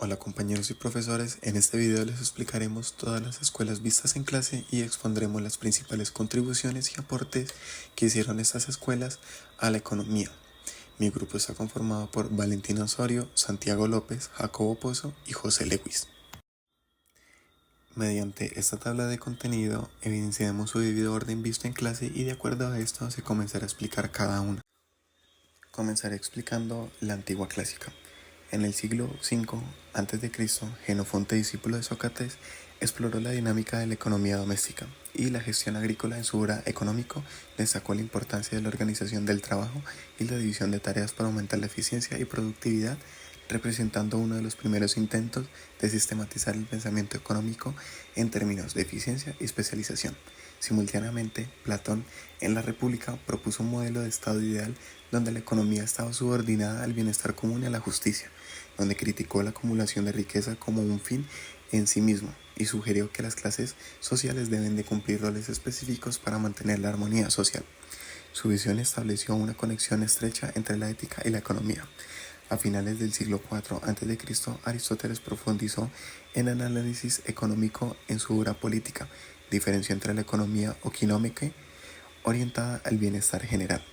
Hola compañeros y profesores, en este video les explicaremos todas las escuelas vistas en clase y expondremos las principales contribuciones y aportes que hicieron estas escuelas a la economía. Mi grupo está conformado por Valentina Osorio, Santiago López, Jacobo Pozo y José Lewis. Mediante esta tabla de contenido evidenciaremos su debido orden visto en clase y de acuerdo a esto se comenzará a explicar cada una. Comenzaré explicando la antigua clásica. En el siglo V a.C., Jenofonte, discípulo de Sócrates, exploró la dinámica de la economía doméstica y la gestión agrícola. En su obra Económico destacó la importancia de la organización del trabajo y la división de tareas para aumentar la eficiencia y productividad, representando uno de los primeros intentos de sistematizar el pensamiento económico en términos de eficiencia y especialización. Simultáneamente, Platón, en la República, propuso un modelo de Estado ideal donde la economía estaba subordinada al bienestar común y a la justicia, donde criticó la acumulación de riqueza como un fin en sí mismo y sugirió que las clases sociales deben de cumplir roles específicos para mantener la armonía social. Su visión estableció una conexión estrecha entre la ética y la economía. A finales del siglo IV a.C., Aristóteles profundizó en el análisis económico en su obra Política, diferenció entre la economía oikonómica, orientada al bienestar general,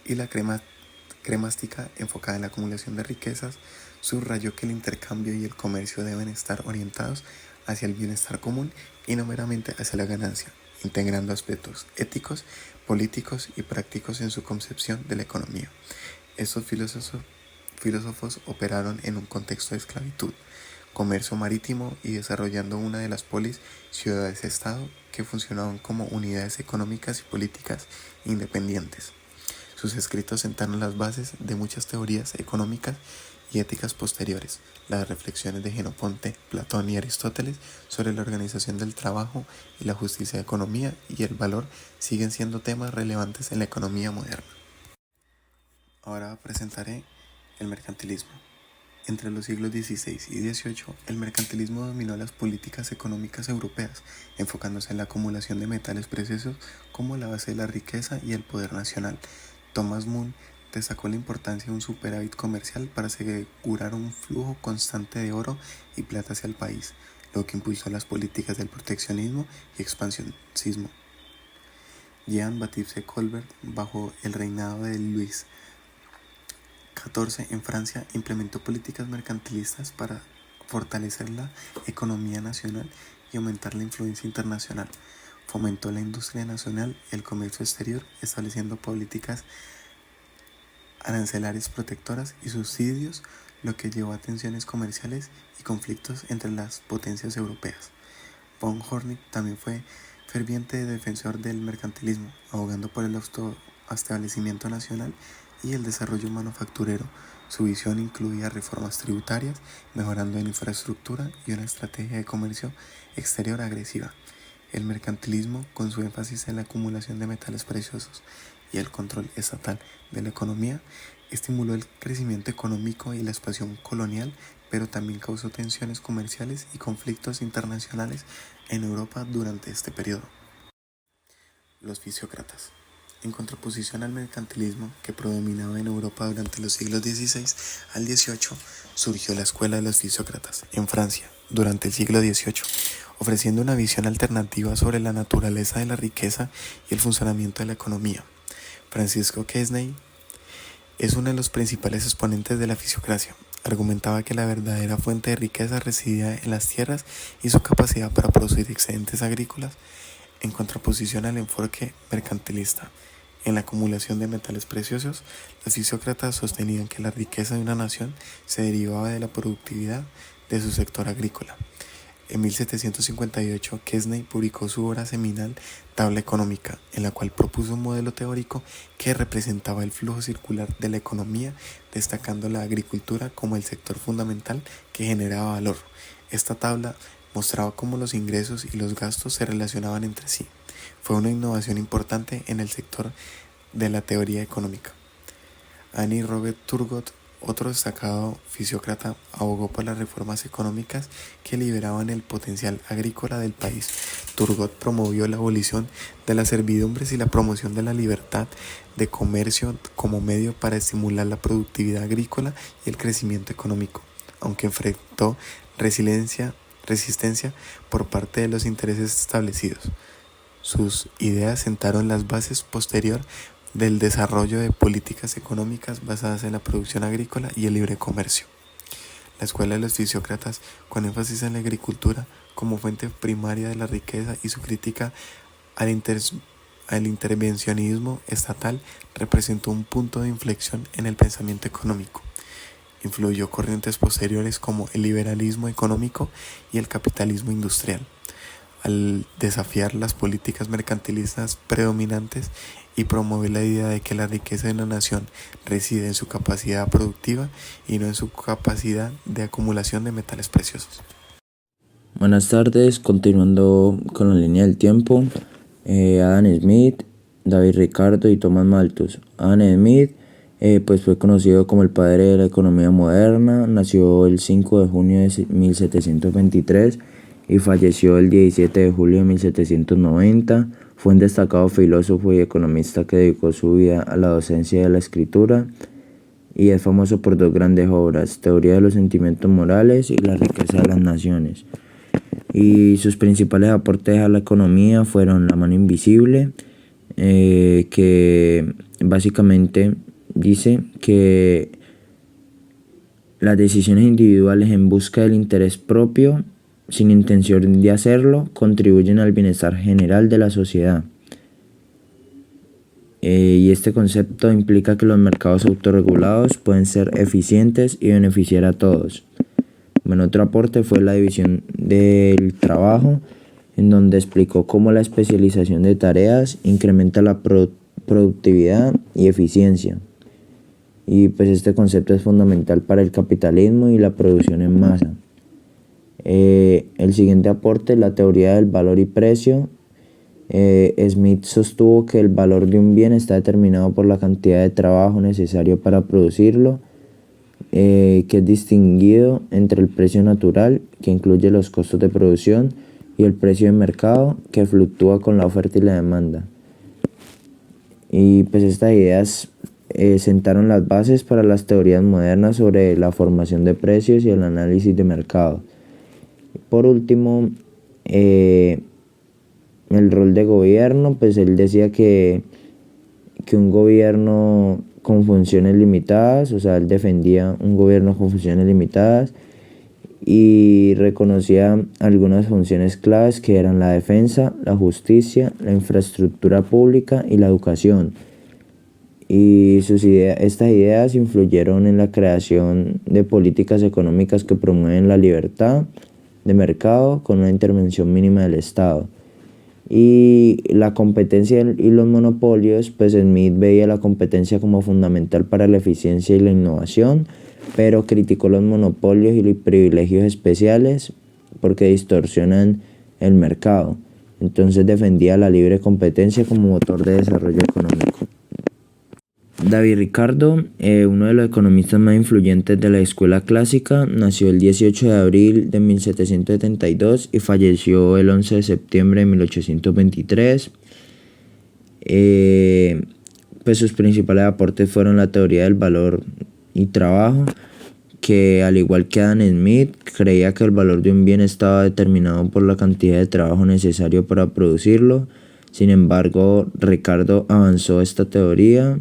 y la cremástica, enfocada en la acumulación de riquezas. Subrayó que el intercambio y el comercio deben estar orientados hacia el bienestar común y no meramente hacia la ganancia, integrando aspectos éticos, políticos y prácticos en su concepción de la economía. Estos filósofos operaron en un contexto de esclavitud, comercio marítimo y desarrollando una de las polis ciudades-estado que funcionaban como unidades económicas y políticas independientes. Sus escritos sentaron las bases de muchas teorías económicas y éticas posteriores. Las reflexiones de Jenofonte, Platón y Aristóteles sobre la organización del trabajo y la justicia de economía y el valor siguen siendo temas relevantes en la economía moderna. Ahora presentaré el mercantilismo. Entre los siglos XVI y XVIII, el mercantilismo dominó las políticas económicas europeas, enfocándose en la acumulación de metales preciosos como la base de la riqueza y el poder nacional. Thomas Moon destacó la importancia de un superávit comercial para asegurar un flujo constante de oro y plata hacia el país, lo que impulsó las políticas del proteccionismo y expansionismo. Jean-Baptiste Colbert, bajo el reinado de Luis XIV en Francia, implementó políticas mercantilistas para fortalecer la economía nacional y aumentar la influencia internacional. Fomentó la industria nacional y el comercio exterior, estableciendo políticas arancelarias protectoras y subsidios, lo que llevó a tensiones comerciales y conflictos entre las potencias europeas. Von Hornig también fue ferviente defensor del mercantilismo, abogando por el establecimiento nacional y el desarrollo manufacturero. Su visión incluía reformas tributarias, mejorando en infraestructura y una estrategia de comercio exterior agresiva. El mercantilismo, con su énfasis en la acumulación de metales preciosos y el control estatal de la economía, estimuló el crecimiento económico y la expansión colonial, pero también causó tensiones comerciales y conflictos internacionales en Europa durante este periodo. Los fisiócratas. En contraposición al mercantilismo que predominaba en Europa durante los siglos XVI al XVIII, surgió la escuela de los fisiócratas en Francia durante el siglo XVIII, ofreciendo una visión alternativa sobre la naturaleza de la riqueza y el funcionamiento de la economía. Francisco Quesnay es uno de los principales exponentes de la fisiocracia. Argumentaba que la verdadera fuente de riqueza residía en las tierras y su capacidad para producir excedentes agrícolas, en contraposición al enfoque mercantilista. En la acumulación de metales preciosos, los fisiócratas sostenían que la riqueza de una nación se derivaba de la productividad de su sector agrícola. En 1758, Quesnay publicó su obra seminal Tabla Económica, en la cual propuso un modelo teórico que representaba el flujo circular de la economía, destacando la agricultura como el sector fundamental que generaba valor. Esta tabla mostraba cómo los ingresos y los gastos se relacionaban entre sí. Fue una innovación importante en el sector de la teoría económica. Annie Robert Turgot, otro destacado fisiócrata, abogó por las reformas económicas que liberaban el potencial agrícola del país. Turgot promovió la abolición de las servidumbres y la promoción de la libertad de comercio como medio para estimular la productividad agrícola y el crecimiento económico. aunque enfrentó resistencia por parte de los intereses establecidos. Sus ideas sentaron las bases posterior del desarrollo de políticas económicas basadas en la producción agrícola y el libre comercio. La escuela de los fisiócratas, con énfasis en la agricultura como fuente primaria de la riqueza y su crítica al intervencionismo estatal, representó un punto de inflexión en el pensamiento económico. Influyó corrientes posteriores como el liberalismo económico y el capitalismo industrial, al desafiar las políticas mercantilistas predominantes y promover la idea de que la riqueza de una nación reside en su capacidad productiva y no en su capacidad de acumulación de metales preciosos. Buenas tardes, continuando con la línea del tiempo, Adam Smith, David Ricardo y Thomas Malthus. Adam Smith pues fue conocido como el padre de la economía moderna, nació el 5 de junio de 1723 y falleció el 17 de julio de 1790. Fue un destacado filósofo y economista que dedicó su vida a la docencia y a la escritura, y es famoso por dos grandes obras: Teoría de los sentimientos morales y La riqueza de las naciones. Y sus principales aportes a la economía fueron La mano invisible, que básicamente dice que las decisiones individuales en busca del interés propio, sin intención de hacerlo, contribuyen al bienestar general de la sociedad. Y este concepto implica que los mercados autorregulados pueden ser eficientes y beneficiar a todos. Bueno, otro aporte fue la división del trabajo, en donde explicó cómo la especialización de tareas incrementa la productividad y eficiencia. Y pues este concepto es fundamental para el capitalismo y la producción en masa. El siguiente aporte, la teoría del valor y precio. Smith sostuvo que el valor de un bien está determinado por la cantidad de trabajo necesario para producirlo, que es distinguido entre el precio natural, que incluye los costos de producción, y el precio de mercado, que fluctúa con la oferta y la demanda. Y pues estas ideas sentaron las bases para las teorías modernas sobre la formación de precios y el análisis de mercado. Por último, el rol de gobierno, pues él decía que un gobierno con funciones limitadas, o sea, él defendía un gobierno con funciones limitadas y reconocía algunas funciones claves que eran la defensa, la justicia, la infraestructura pública y la educación. Y estas ideas influyeron en la creación de políticas económicas que promueven la libertad de mercado con una intervención mínima del Estado. Y la competencia y los monopolios, pues Smith veía la competencia como fundamental para la eficiencia y la innovación, pero criticó los monopolios y los privilegios especiales porque distorsionan el mercado. Entonces defendía la libre competencia como motor de desarrollo económico. David Ricardo, uno de los economistas más influyentes de la escuela clásica, nació el 18 de abril de 1772 y falleció el 11 de septiembre de 1823. Pues sus principales aportes fueron la teoría del valor y trabajo, que al igual que Adam Smith, creía que el valor de un bien estaba determinado por la cantidad de trabajo necesario para producirlo. Sin embargo, Ricardo avanzó esta teoría,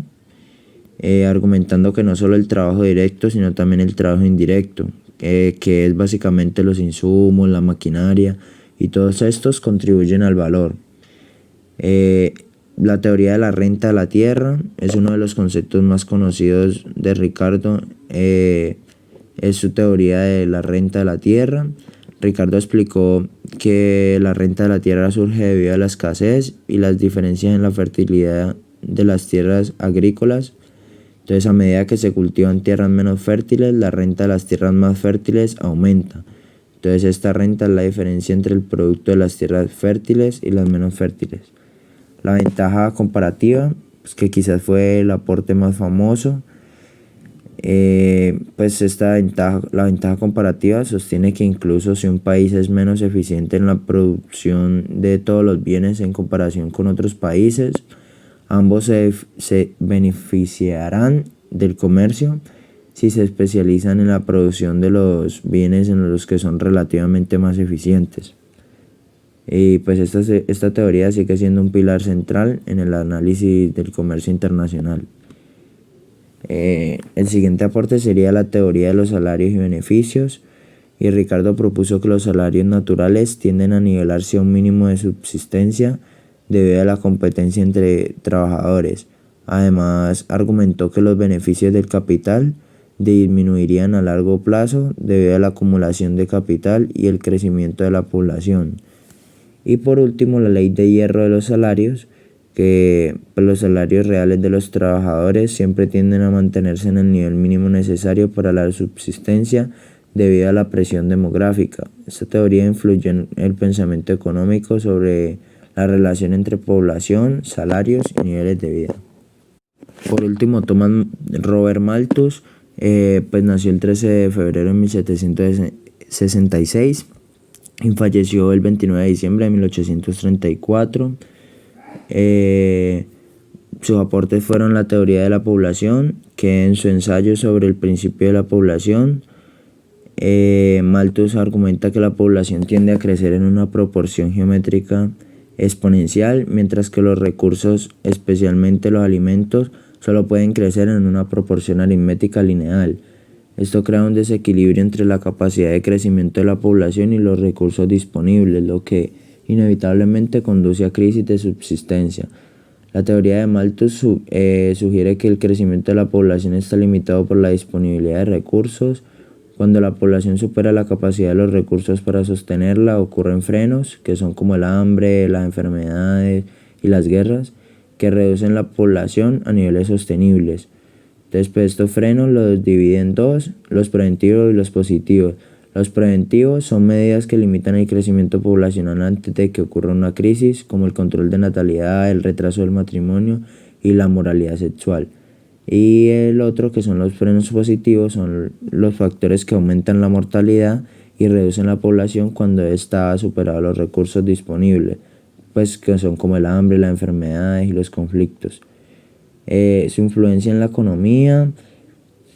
argumentando que no solo el trabajo directo, sino también el trabajo indirecto, que es básicamente los insumos, la maquinaria, y todos estos contribuyen al valor. La teoría de la renta de la tierra es uno de los conceptos más conocidos de Ricardo. Es su teoría de la renta de la tierra. Ricardo explicó que la renta de la tierra surge debido a la escasez y las diferencias en la fertilidad de las tierras agrícolas. Entonces, a medida que se cultivan tierras menos fértiles, la renta de las tierras más fértiles aumenta. Entonces, esta renta es la diferencia entre el producto de las tierras fértiles y las menos fértiles. La ventaja comparativa, pues que quizás fue el aporte más famoso, pues la ventaja comparativa sostiene que incluso si un país es menos eficiente en la producción de todos los bienes en comparación con otros países, ambos se beneficiarán del comercio. si se especializan en la producción de los bienes en los que son relativamente más eficientes. Y pues esta teoría sigue siendo un pilar central en el análisis del comercio internacional. El siguiente aporte sería la teoría de los salarios y beneficios, y Ricardo propuso que los salarios naturales tienden a nivelarse a un mínimo de subsistencia debido a la competencia entre trabajadores. Además, argumentó que los beneficios del capital disminuirían a largo plazo debido a la acumulación de capital y el crecimiento de la población. Y por último, la ley de hierro de los salarios, que los salarios reales de los trabajadores siempre tienden a mantenerse en el nivel mínimo necesario para la subsistencia debido a la presión demográfica. Esta teoría influyó en el pensamiento económico sobre la relación entre población, salarios y niveles de vida. Por último, Thomas Robert Malthus, pues nació el 13 de febrero de 1766 y falleció el 29 de diciembre de 1834. Sus aportes fueron la teoría de la población, que en su ensayo sobre el principio de la población, Malthus argumenta que la población tiende a crecer en una proporción geométrica exponencial, mientras que los recursos, especialmente los alimentos, solo pueden crecer en una proporción aritmética lineal. Esto crea un desequilibrio entre la capacidad de crecimiento de la población y los recursos disponibles, lo que inevitablemente conduce a crisis de subsistencia. La teoría de Malthus sugiere que el crecimiento de la población está limitado por la disponibilidad de recursos. Cuando la población supera la capacidad de los recursos para sostenerla, ocurren frenos, que son como el hambre, las enfermedades y las guerras, que reducen la población a niveles sostenibles. Entonces, pues estos frenos los dividen en dos: los preventivos y los positivos. Los preventivos son medidas que limitan el crecimiento poblacional antes de que ocurra una crisis, como el control de natalidad, el retraso del matrimonio y la moralidad sexual. Y el otro, que son los frenos positivos, son los factores que aumentan la mortalidad y reducen la población cuando está superado los recursos disponibles, pues que son como el hambre, las enfermedades y los conflictos. Su influencia en la economía,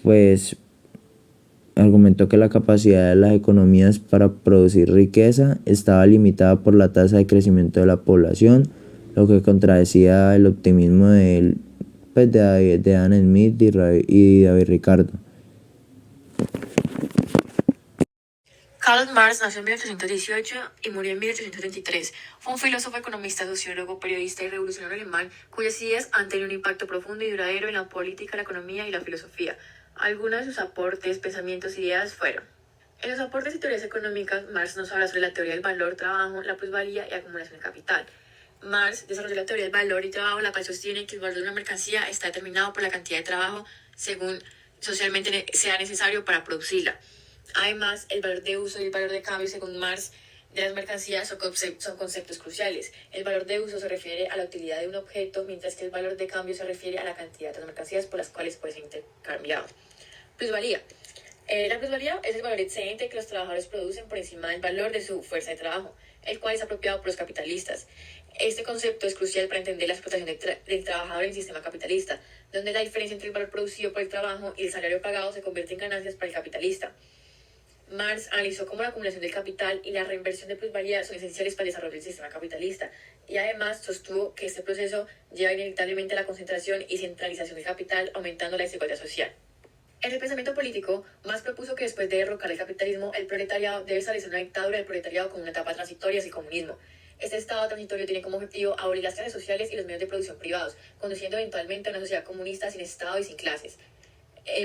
pues argumentó que la capacidad de las economías para producir riqueza estaba limitada por la tasa de crecimiento de la población, lo que contradecía el optimismo de Adam Smith y David Ricardo. Karl Marx nació en 1818 y murió en 1833. Fue un filósofo, economista, sociólogo, periodista y revolucionario alemán cuyas ideas han tenido un impacto profundo y duradero en la política, la economía y la filosofía. Algunos de sus aportes, pensamientos y ideas fueron: en los aportes y teorías económicas, Marx nos habla sobre la teoría del valor, trabajo, la plusvalía y acumulación de capital. Marx desarrolló la teoría del valor y trabajo, la cual sostiene que el valor de una mercancía está determinado por la cantidad de trabajo según socialmente sea necesario para producirla. Además, el valor de uso y el valor de cambio, según Marx, de las mercancías son conceptos cruciales. El valor de uso se refiere a la utilidad de un objeto, mientras que el valor de cambio se refiere a la cantidad de las mercancías por las cuales puede ser intercambiado. Plusvalía. La plusvalía es el valor excedente que los trabajadores producen por encima del valor de su fuerza de trabajo, el cual es apropiado por los capitalistas. Este concepto es crucial para entender la explotación del trabajador en el sistema capitalista, donde la diferencia entre el valor producido por el trabajo y el salario pagado se convierte en ganancias para el capitalista. Marx analizó cómo la acumulación del capital y la reinversión de plusvalía son esenciales para el desarrollo del sistema capitalista, y además sostuvo que este proceso lleva inevitablemente a la concentración y centralización del capital, aumentando la desigualdad social. En el pensamiento político, Marx propuso que después de derrocar el capitalismo, el proletariado debe establecer una dictadura del proletariado con una etapa transitoria hacia el comunismo. Este estado transitorio tiene como objetivo abolir las clases sociales y los medios de producción privados, conduciendo eventualmente a una sociedad comunista sin Estado y sin clases.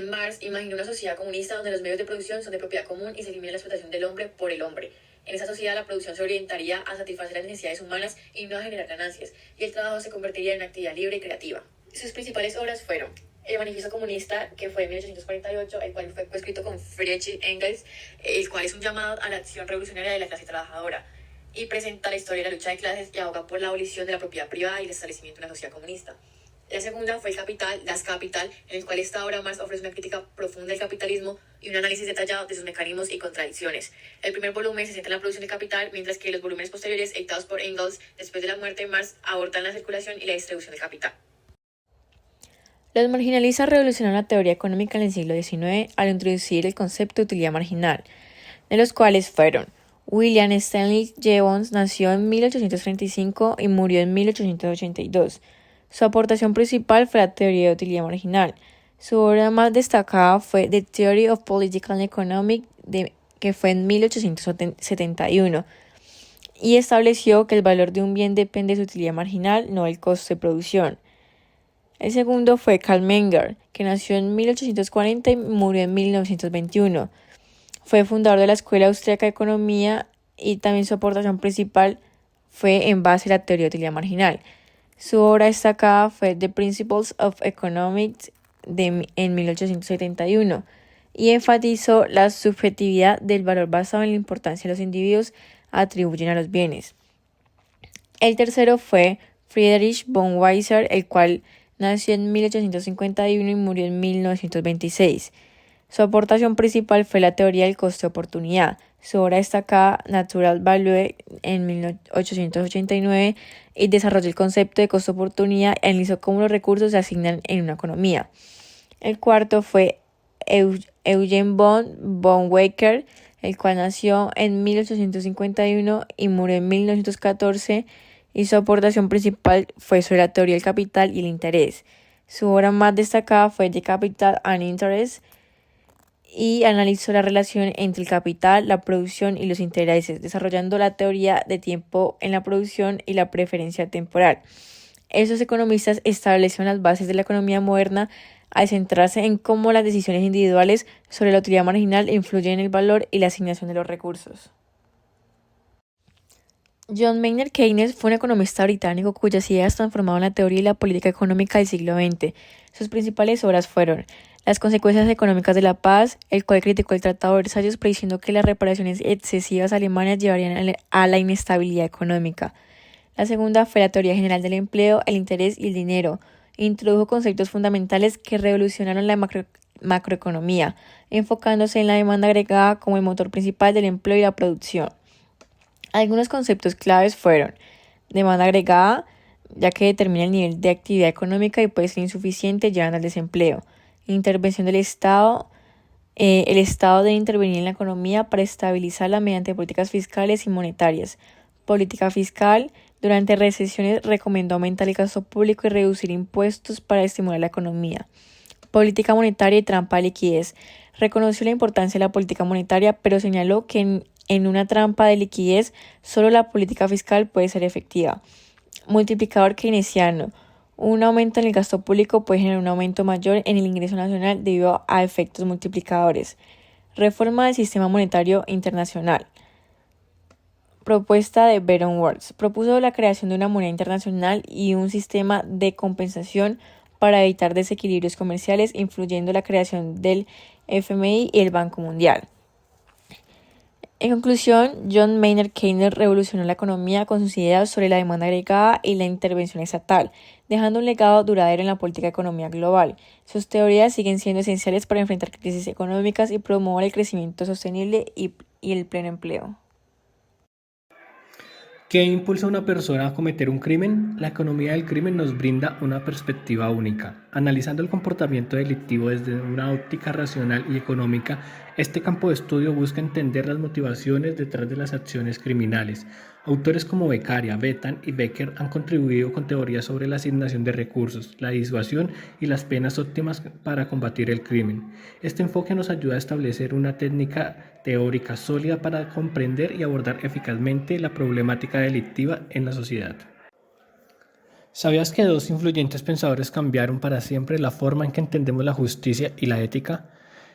Marx imaginó una sociedad comunista donde los medios de producción son de propiedad común y se elimina la explotación del hombre por el hombre. En esa sociedad la producción se orientaría a satisfacer las necesidades humanas y no a generar ganancias, y el trabajo se convertiría en una actividad libre y creativa. Sus principales obras fueron el Manifiesto Comunista, que fue en 1848, el cual fue escrito con Friedrich Engels, el cual es un llamado a la acción revolucionaria de la clase trabajadora, y presenta la historia de la lucha de clases y aboga por la abolición de la propiedad privada y el establecimiento de una sociedad comunista. La segunda fue el Capital, Das Kapital, en el cual esta obra Marx ofrece una crítica profunda del capitalismo y un análisis detallado de sus mecanismos y contradicciones. El primer volumen se centra en la producción de capital, mientras que los volúmenes posteriores, editados por Engels después de la muerte de Marx, abordan la circulación y la distribución del capital. Los marginalistas revolucionaron la teoría económica en el siglo XIX al introducir el concepto de utilidad marginal, de los cuales fueron William Stanley Jevons. Nació en 1835 y murió en 1882. Su aportación principal fue la teoría de utilidad marginal. Su obra más destacada fue The Theory of Political Economics, que fue en 1871, y estableció que el valor de un bien depende de su utilidad marginal, no del costo de producción. El segundo fue Carl Menger, que nació en 1840 y murió en 1921. Fue fundador de la Escuela Austríaca de Economía y también su aportación principal fue en base a la teoría de utilidad marginal. Su obra destacada fue The Principles of Economics en 1871 y enfatizó la subjetividad del valor basado en la importancia que los individuos atribuyen a los bienes. El tercero fue Friedrich von Weiser, el cual nació en 1851 y murió en 1926. Su aportación principal fue la teoría del costo de oportunidad. Su obra destacada, Natural Value, en 1889, y desarrolló el concepto de costo de oportunidad y analizó cómo los recursos se asignan en una economía. El cuarto fue Eugen von Weicker, el cual nació en 1851 y murió en 1914, y su aportación principal fue sobre la teoría del capital y el interés. Su obra más destacada fue The Capital and Interest, y analizó la relación entre el capital, la producción y los intereses, desarrollando la teoría de tiempo en la producción y la preferencia temporal. Esos economistas establecieron las bases de la economía moderna al centrarse en cómo las decisiones individuales sobre la utilidad marginal influyen en el valor y la asignación de los recursos. John Maynard Keynes fue un economista británico cuyas ideas transformaron la teoría y la política económica del siglo XX. Sus principales obras fueron Las consecuencias económicas de la paz, el cual criticó el Tratado de Versalles prediciendo que las reparaciones excesivas alemanas llevarían a la inestabilidad económica. La segunda fue la teoría general del empleo, el interés y el dinero. Introdujo conceptos fundamentales que revolucionaron la macroeconomía, enfocándose en la demanda agregada como el motor principal del empleo y la producción. Algunos conceptos claves fueron demanda agregada, ya que determina el nivel de actividad económica y puede ser insuficiente, llevando al desempleo. Intervención del Estado. El Estado debe intervenir en la economía para estabilizarla mediante políticas fiscales y monetarias. Política fiscal. Durante recesiones recomendó aumentar el gasto público y reducir impuestos para estimular la economía. Política monetaria y trampa de liquidez. Reconoció la importancia de la política monetaria, pero señaló que en una trampa de liquidez solo la política fiscal puede ser efectiva. Multiplicador keynesiano. Un aumento en el gasto público puede generar un aumento mayor en el ingreso nacional debido a efectos multiplicadores. Reforma del sistema monetario internacional. Propuesta de Bretton Woods. Propuso la creación de una moneda internacional y un sistema de compensación para evitar desequilibrios comerciales, influyendo la creación del FMI y el Banco Mundial. En conclusión, John Maynard Keynes revolucionó la economía con sus ideas sobre la demanda agregada y la intervención estatal, dejando un legado duradero en la política económica global. Sus teorías siguen siendo esenciales para enfrentar crisis económicas y promover el crecimiento sostenible y el pleno empleo. ¿Qué impulsa a una persona a cometer un crimen? La economía del crimen nos brinda una perspectiva única. Analizando el comportamiento delictivo desde una óptica racional y económica, este campo de estudio busca entender las motivaciones detrás de las acciones criminales. Autores como Beccaria, Bettan y Becker han contribuido con teorías sobre la asignación de recursos, la disuasión y las penas óptimas para combatir el crimen. Este enfoque nos ayuda a establecer una técnica teórica sólida para comprender y abordar eficazmente la problemática delictiva en la sociedad. ¿Sabías que dos influyentes pensadores cambiaron para siempre la forma en que entendemos la justicia y la ética?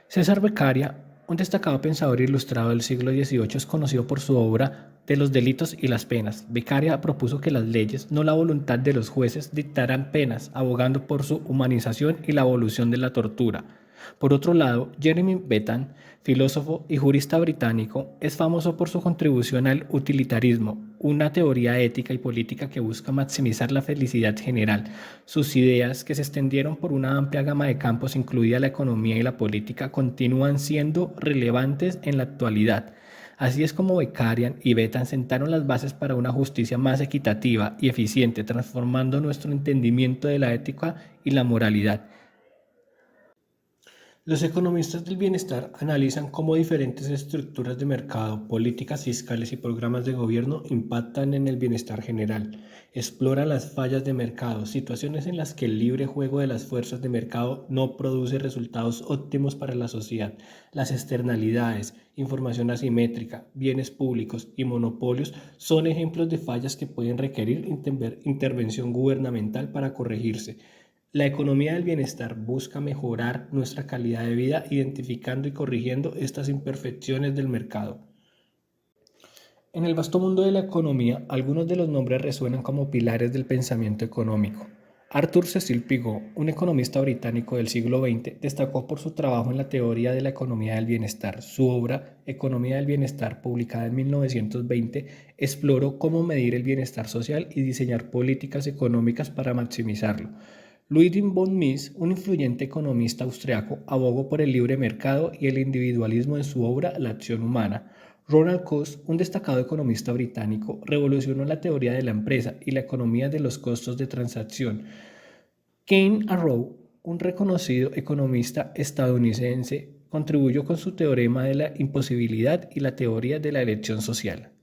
César Beccaria, un destacado pensador ilustrado del siglo XVIII, es conocido por su obra de los delitos y las penas. Beccaria propuso que las leyes, no la voluntad de los jueces, dictaran penas, abogando por su humanización y la abolición de la tortura. Por otro lado, Jeremy Bentham, filósofo y jurista británico, es famoso por su contribución al utilitarismo, una teoría ética y política que busca maximizar la felicidad general. Sus ideas, que se extendieron por una amplia gama de campos, incluida la economía y la política, continúan siendo relevantes en la actualidad. Así es como Beccaria y Bentham sentaron las bases para una justicia más equitativa y eficiente, transformando nuestro entendimiento de la ética y la moralidad. Los economistas del bienestar analizan cómo diferentes estructuras de mercado, políticas fiscales y programas de gobierno impactan en el bienestar general. Exploran las fallas de mercado, situaciones en las que el libre juego de las fuerzas de mercado no produce resultados óptimos para la sociedad. Las externalidades, información asimétrica, bienes públicos y monopolios son ejemplos de fallas que pueden requerir intervención gubernamental para corregirse. La economía del bienestar busca mejorar nuestra calidad de vida identificando y corrigiendo estas imperfecciones del mercado. En el vasto mundo de la economía, algunos de los nombres resuenan como pilares del pensamiento económico. Arthur Cecil Pigot, un economista británico del siglo XX, destacó por su trabajo en la teoría de la economía del bienestar. Su obra, Economía del Bienestar, publicada en 1920, exploró cómo medir el bienestar social y diseñar políticas económicas para maximizarlo. Ludwig von Mises, un influyente economista austriaco, abogó por el libre mercado y el individualismo en su obra La acción humana. Ronald Coase, un destacado economista británico, revolucionó la teoría de la empresa y la economía de los costos de transacción. Kane Arrow, un reconocido economista estadounidense, contribuyó con su teorema de la imposibilidad y la teoría de la elección social.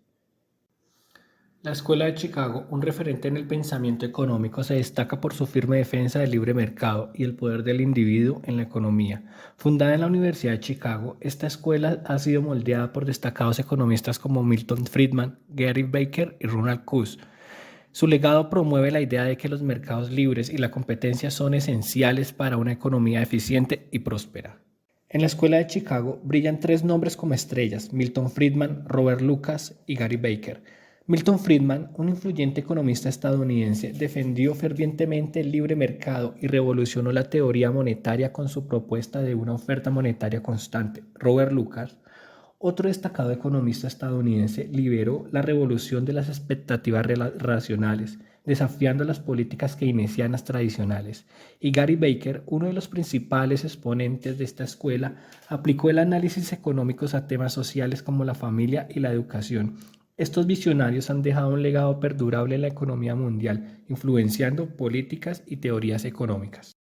La Escuela de Chicago, un referente en el pensamiento económico, se destaca por su firme defensa del libre mercado y el poder del individuo en la economía. Fundada en la Universidad de Chicago, esta escuela ha sido moldeada por destacados economistas como Milton Friedman, Gary Becker y Ronald Coase. Su legado promueve la idea de que los mercados libres y la competencia son esenciales para una economía eficiente y próspera. En la Escuela de Chicago brillan tres nombres como estrellas: Milton Friedman, Robert Lucas y Gary Becker. Milton Friedman, un influyente economista estadounidense, defendió fervientemente el libre mercado y revolucionó la teoría monetaria con su propuesta de una oferta monetaria constante. Robert Lucas, otro destacado economista estadounidense, lideró la revolución de las expectativas racionales, desafiando las políticas keynesianas tradicionales. Y Gary Becker, uno de los principales exponentes de esta escuela, aplicó el análisis económico a temas sociales como la familia y la educación. Estos visionarios han dejado un legado perdurable en la economía mundial, influenciando políticas y teorías económicas.